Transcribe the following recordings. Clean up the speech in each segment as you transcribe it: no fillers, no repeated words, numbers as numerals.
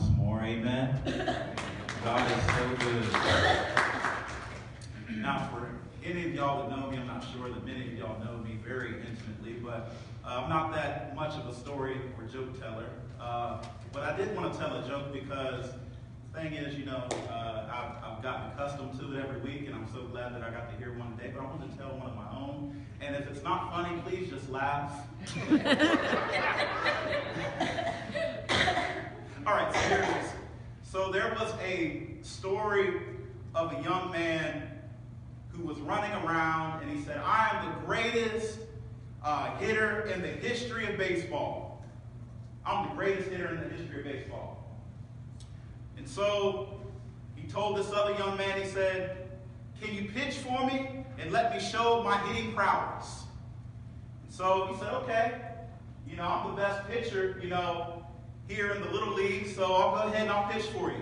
once more. Amen. God is so good. Now, for any of y'all that know me, I'm not sure that many of y'all know me very intimately, but I'm not that much of a story or joke teller. But I did want to tell a joke because the thing is, I've gotten accustomed to it every week, and I'm so glad that I got to hear one today. But I want to tell one of my own. And if it's not funny, please just laugh. All right, so here it is. So there was a story of a young man who was running around, and he said, "I am the greatest hitter in the history of baseball. I'm the greatest hitter in the history of baseball." And so he told this other young man, he said, "Can you pitch for me and let me show my hitting prowess?" And so he said, "Okay, I'm the best pitcher, here in the Little League, so I'll go ahead and I'll pitch for you."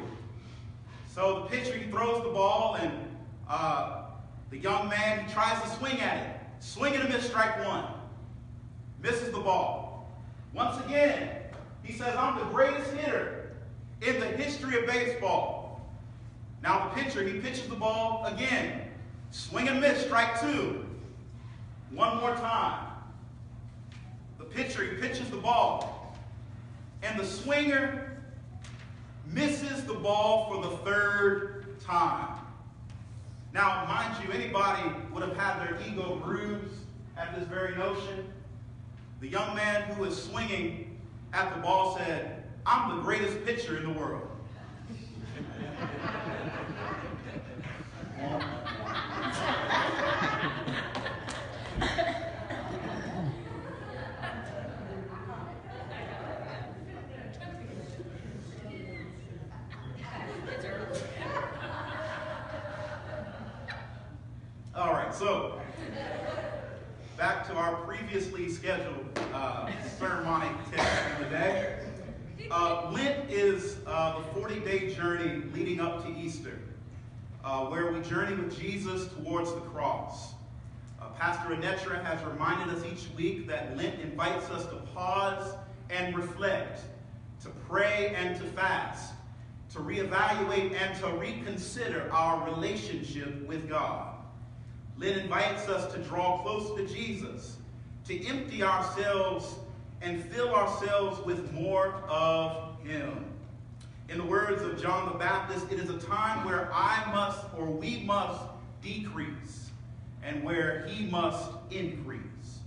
So the pitcher, he throws the ball, and the young man, he tries to swing at it. Swing and a miss, strike one. Misses the ball. Once again, he says, "I'm the greatest hitter in the history of baseball." Now the pitcher, he pitches the ball again. Swing and miss, strike two. One more time. The pitcher, he pitches the ball. And the swinger misses the ball for the third time. Now, mind you, anybody would have had their ego bruised at this very notion. The young man who was swinging at the ball said, "I'm the greatest pitcher in the world." All right, so back to our previously scheduled sermonic text of the day. Lent is the 40-day journey leading up to Easter, where we journey with Jesus towards the cross. Pastor Anetra has reminded us each week that Lent invites us to pause and reflect, to pray and to fast, to reevaluate and to reconsider our relationship with God. Lent invites us to draw close to Jesus, to empty ourselves and fill ourselves with more of Him. In the words of John the Baptist, it is a time where we must decrease, and where He must increase.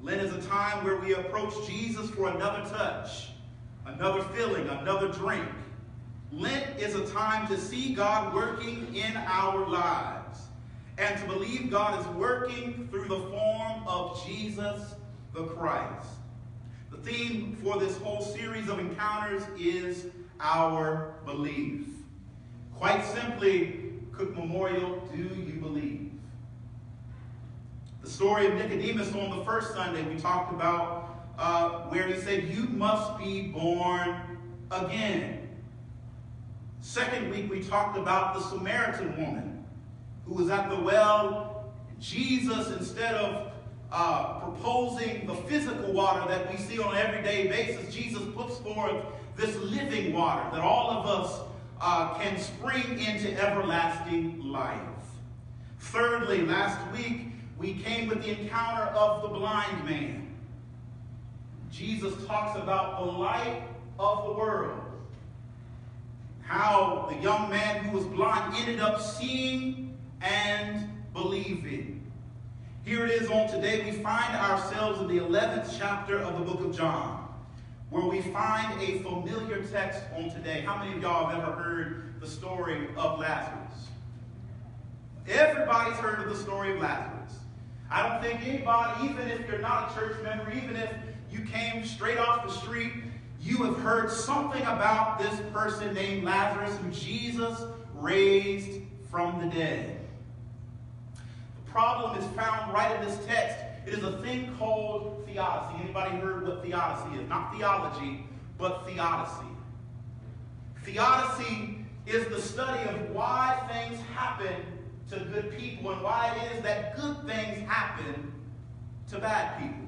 Lent is a time where we approach Jesus for another touch, another filling, another drink. Lent is a time to see God working in our lives, and to believe God is working through the form of Jesus the Christ. The theme for this whole series of encounters is our belief. Quite simply, Cook Memorial, do you believe? The story of Nicodemus on the first Sunday we talked about, where he said, "You must be born again." Second week we talked about the Samaritan woman who was at the well. Jesus, instead of proposing the physical water that we see on an everyday basis, Jesus puts forth this living water that all of us can spring into everlasting life. Thirdly, last week we came with the encounter of the blind man. Jesus talks about the light of the world. How the young man who was blind ended up seeing and believing. Here it is on today. We find ourselves in the 11th chapter of the book of John, where we find a familiar text on today. How many of y'all have ever heard the story of Lazarus? Everybody's heard of the story of Lazarus. I don't think anybody, even if you're not a church member, even if you came straight off the street, you have heard something about this person named Lazarus who Jesus raised from the dead. The problem is found right in this text. It is a thing called theodicy. Anybody heard what theodicy is? Not theology, but theodicy. Theodicy is the study of why things happen to good people and why it is that good things happen to bad people.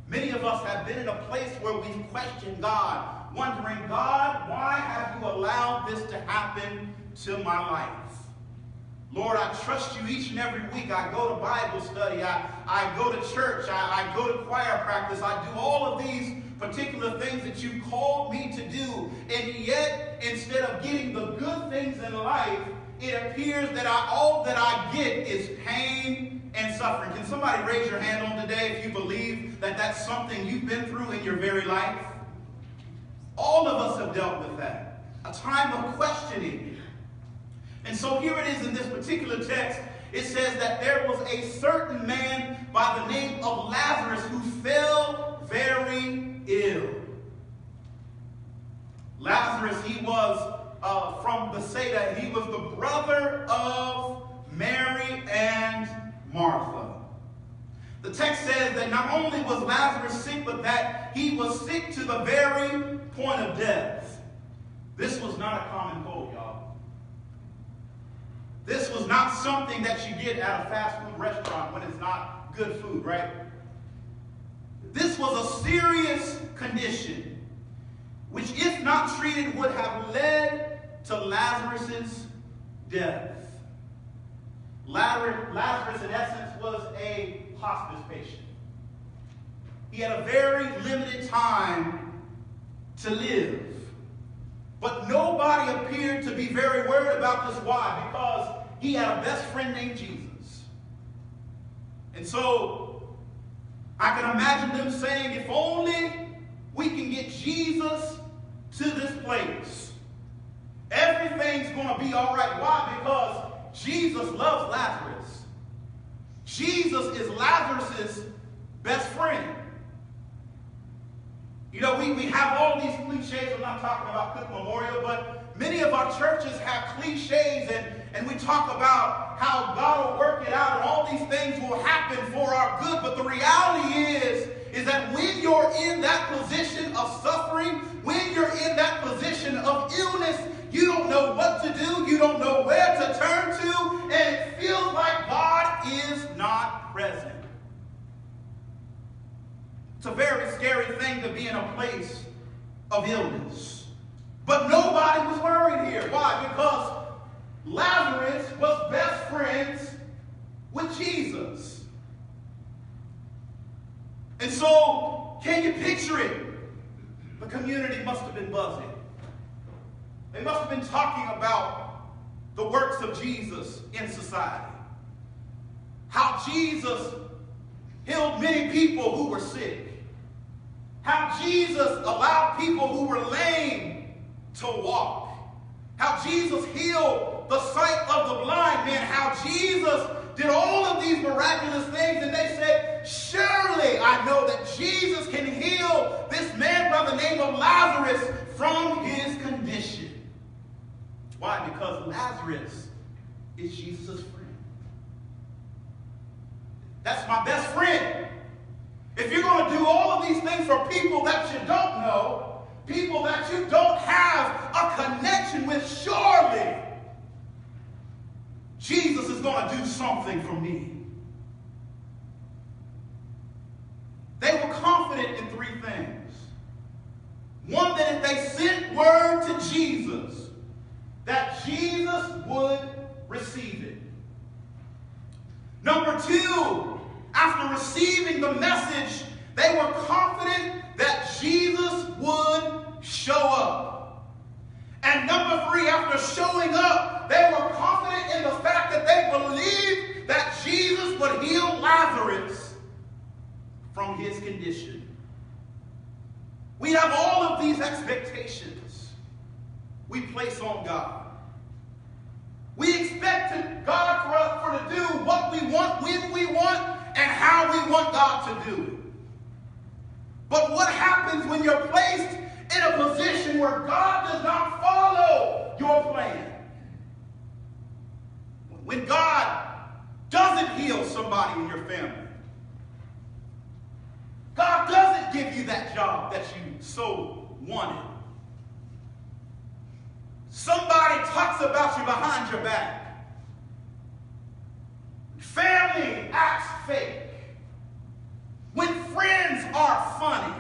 Many of us have been in a place where we've questioned God. wondering, God, why have you allowed this to happen to my life? Lord, I trust you each and every week. I go to Bible study. I go to church. I go to choir practice. I do all of these particular things that you called me to do. And yet, instead of getting the good things in life, it appears that all that I get is pain and suffering. Can somebody raise your hand on today if you believe that that's something you've been through in your very life? All of us have dealt with that. A time of questioning. And so here it is in this particular text. It says that there was a certain man by the name of Lazarus who fell very ill. Lazarus, he was from Bethsaida. He was the brother of Mary and Martha. The text says that not only was Lazarus sick, but that he was sick to the very point of death. This was not a common cold, y'all. This was not something that you get at a fast food restaurant when it's not good food, right? This was a serious condition, which if not treated would have led to Lazarus' death. Lazarus, in essence, was a hospice patient. He had a very limited time to live. But nobody appeared to be very worried about this. Why? Because he had a best friend named Jesus. And so I can imagine them saying, if only we can get Jesus to this place, everything's going to be all right. Why? Because Jesus loves Lazarus. Jesus is Lazarus' best friend. You know, we have all these cliches. I'm not talking about Cook Memorial, but many of our churches have cliches, and we talk about how God will work it out and all these things will happen for our good. But the reality is that when you're in that position of suffering, when you're in that position of illness, you don't know what to do. You don't know where to turn to, and it feels like God is not present. It's a very scary thing to be in a place of illness. But nobody was worried here. Why? Because Lazarus was best friends with Jesus. And so, can you picture it? The community must have been buzzing. They must have been talking about the works of Jesus in society. How Jesus healed many people who were sick. How Jesus allowed people who were lame to walk. How Jesus healed the sight of the blind man. How Jesus did all of these miraculous things. And they said, surely I know that Jesus can heal this man by the name of Lazarus from his condition. Why? Because Lazarus is Jesus' friend. That's my best friend. If you're going to do all of these things for people that you don't know, people that you don't have a connection with, surely Jesus is going to do something for me. They were confident in three things. One, that if they sent word to Jesus, that Jesus would receive it. Number two, after receiving the message, they were confident that Jesus would show up. And number three, after showing up, they were confident in the fact that they believed that Jesus would heal Lazarus from his condition. We have all of these expectations we place on God. We expect God for to do what we want, when we want, and how we want God to do it. But what happens when you're placed in a position where God does not follow your plan? When God doesn't heal somebody in your family. God doesn't give you that job that you so wanted. Somebody talks about you behind your back. Family acts fake. When friends are funny.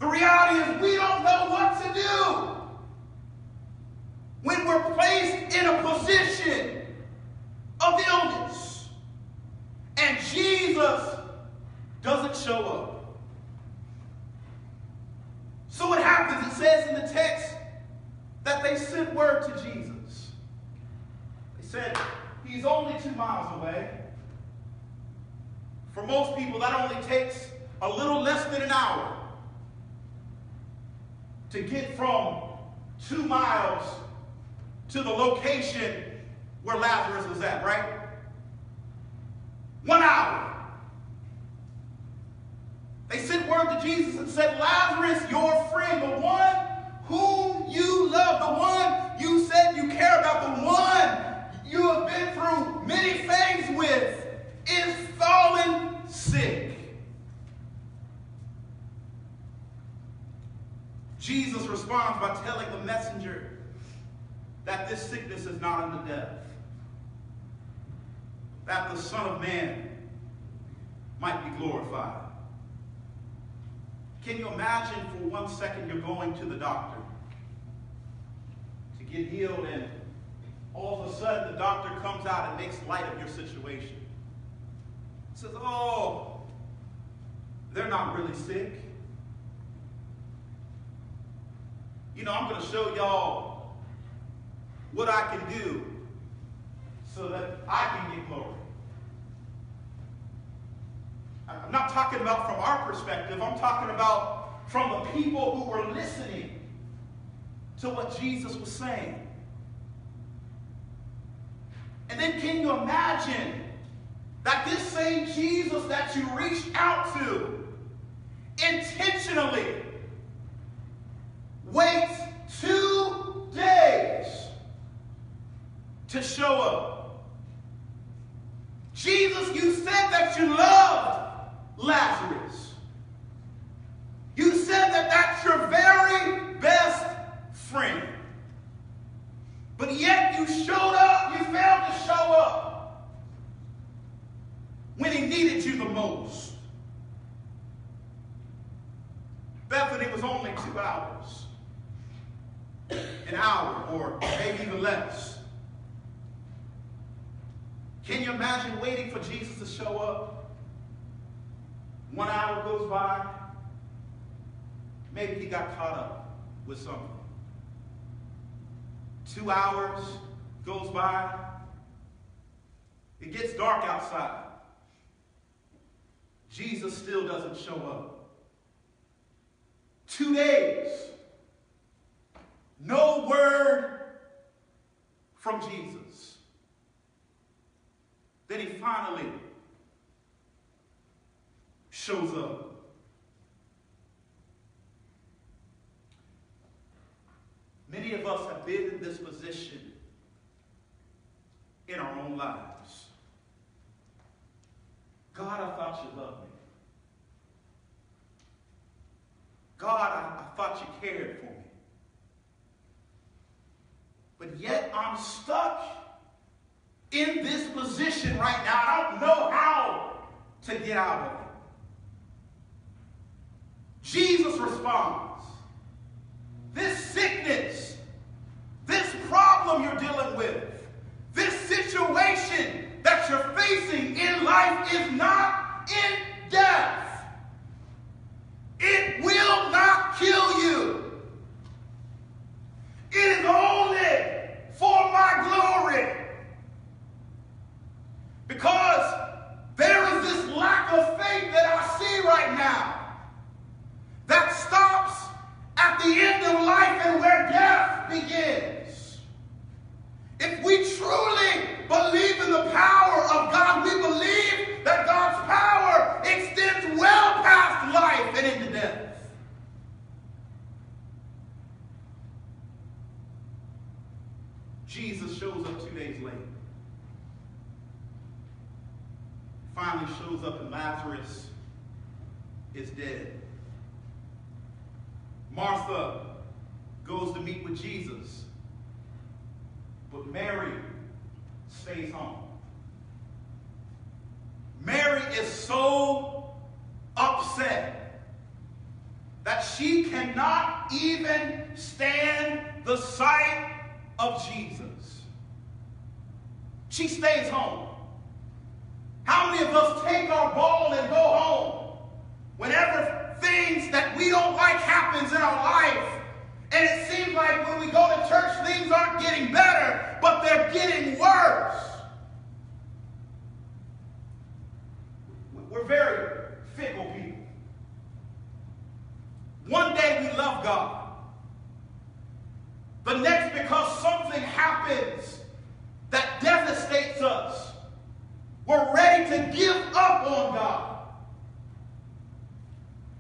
The reality is we don't know what to do when we're placed in a position of illness and Jesus doesn't show up. So what happens? It says in the text that they sent word to Jesus. They said, he's only 2 miles away. For most people, that only takes a little less than an hour to get from 2 miles to the location where Lazarus was at, right? 1 hour. They sent word to Jesus and said, Lazarus, your friend, the one whom you love, the one you said you care about, the one you have been through many things with, is fallen sick. Jesus responds by telling the messenger that this sickness is not unto death, that the Son of Man might be glorified. Can you imagine for 1 second you're going to the doctor to get healed, and all of a sudden the doctor comes out and makes light of your situation? Says, oh, they're not really sick. You know, I'm going to show y'all what I can do so that I can get glory. I'm not talking about from our perspective. I'm talking about from the people who were listening to what Jesus was saying. And then can you imagine that this same Jesus that you reached out to intentionally waits 2 days to show up? Jesus, you said that you loved Lazarus. You said that that's your very best friend. But yet you showed up, you failed to show up when he needed you the most. Bethany was only 2 hours. An hour, or maybe even less. Can you imagine waiting for Jesus to show up? 1 hour goes by. Maybe he got caught up with something. 2 hours goes by. It gets dark outside. Jesus still doesn't show up. 2 days. No word from Jesus. Then he finally shows up. Many of us have been in this position in our own lives. God, I thought you loved me. God, I thought you cared for me. But yet I'm stuck in this position right now. I don't know how to get out of it. Jesus responds. This sickness, this problem you're dealing with, this situation that you're facing in life is not in death. It will not kill you. It is only for my glory. Because there is this lack of faith that I see right now that stops at the end of life and where death begins. If we truly believe in the power of God, we believe that God's power extends well past life and into death. Jesus shows up 2 days later. Finally shows up and Lazarus is dead. Martha goes to meet with Jesus, but Mary stays home. Mary is so upset that she cannot even stand the sight of Jesus. She stays home. How many of us take our ball and go home whenever things that we don't like happens in our life, and it seems like when we go to church things aren't getting better, but they're getting worse? We're very fickle people. One day we love God. The next, because something happens that devastates us, we're ready to give up on God.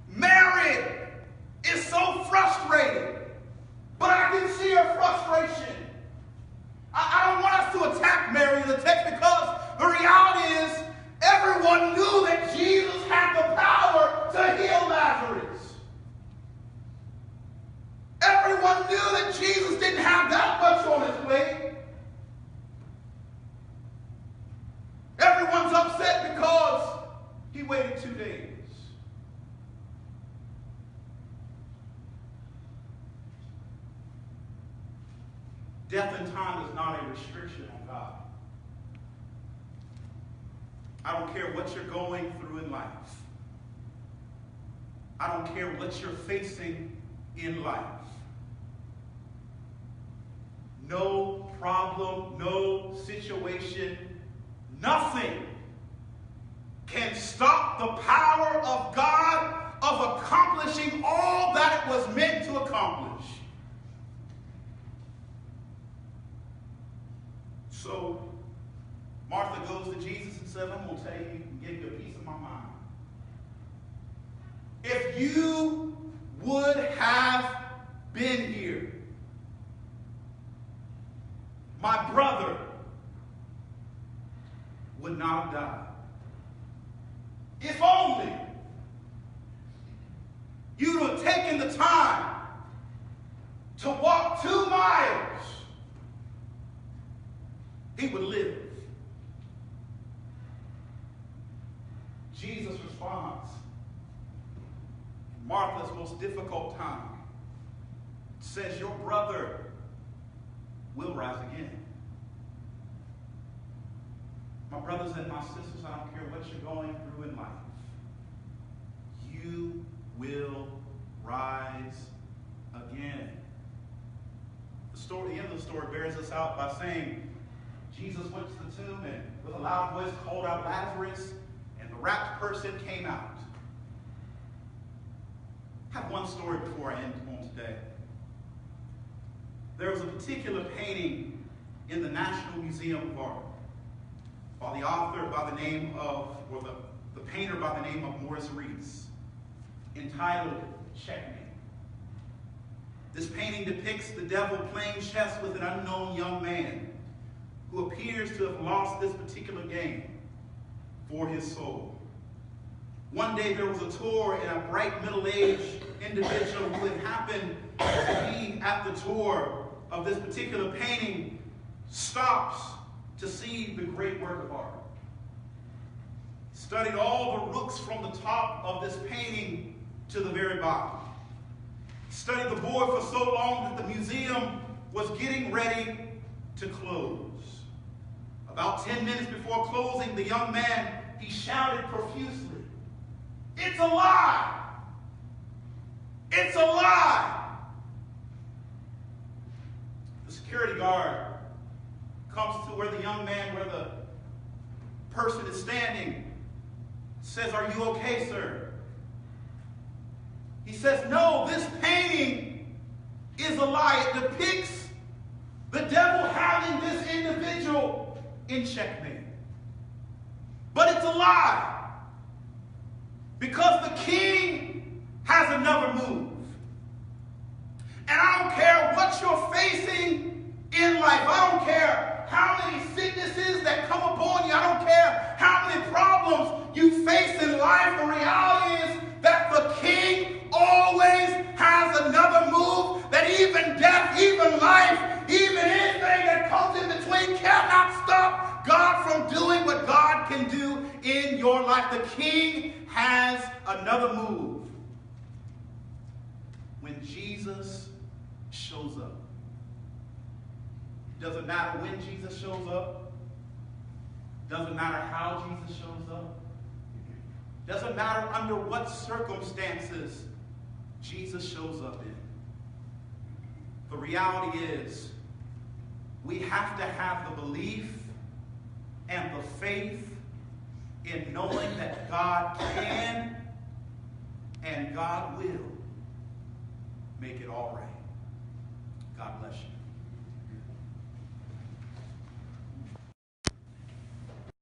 Mary is so frustrated, but I can see her frustration. I don't want us to attack Mary in the text, because the reality is everyone knew that Jesus had the power to heal Lazarus. Everyone knew that Jesus didn't have that much on his plate. Everyone's upset because he waited 2 days. Death and time is not a restriction on God. I don't care what you're going through in life. I don't care what you're facing in life. No problem, no situation, nothing can stop the power of God of accomplishing all that it was meant to accomplish. So Martha goes to Jesus and says, I'm going to tell you and give you a piece of my mind. If you would have been here, my brother would not have died. If only you'd have taken the time to walk 2 miles, he would live. Jesus responds in Martha's most difficult time, says, your brother will rise again. My brothers and my sisters, I don't care what you're going through in life, you will rise again. The end of the story bears us out by saying Jesus went to the tomb and with a loud voice called out Lazarus, and the wrapped person came out. I have one story before I end on today. There was a particular painting in the National Museum of Art by the author by the name of, or the painter by the name of Morris Reese, entitled Checkmate. This painting depicts the devil playing chess with an unknown young man who appears to have lost this particular game for his soul. One day there was a tour, and a bright middle-aged individual who had happened to be at the tour of this particular painting stops to see the great work of art. He studied all the rooks from the top of this painting to the very bottom. He studied the board for so long that the museum was getting ready to close. About 10 minutes before closing, the young man, he shouted profusely, "It's a lie! It's a lie!" The security guard comes to where the young man, where the person is standing, says, "Are you okay, sir?" He says, "No, this painting is a lie. It depicts the devil having this individual in checkmate. But it's a lie, because the king has another move. And I don't care what you're facing in life. I don't care how many sicknesses that come upon you. I don't care how many problems you face in life. The reality is that the king always has another move, that even death, even life, even anything that comes in between cannot stop God from doing what God can do in your life. The king has another move. when Jesus shows up. Doesn't matter when Jesus shows up. Doesn't matter how Jesus shows up. Doesn't matter under what circumstances Jesus shows up in. The reality is, we have to have the belief and the faith in knowing that God can and God will make it all right. God bless you.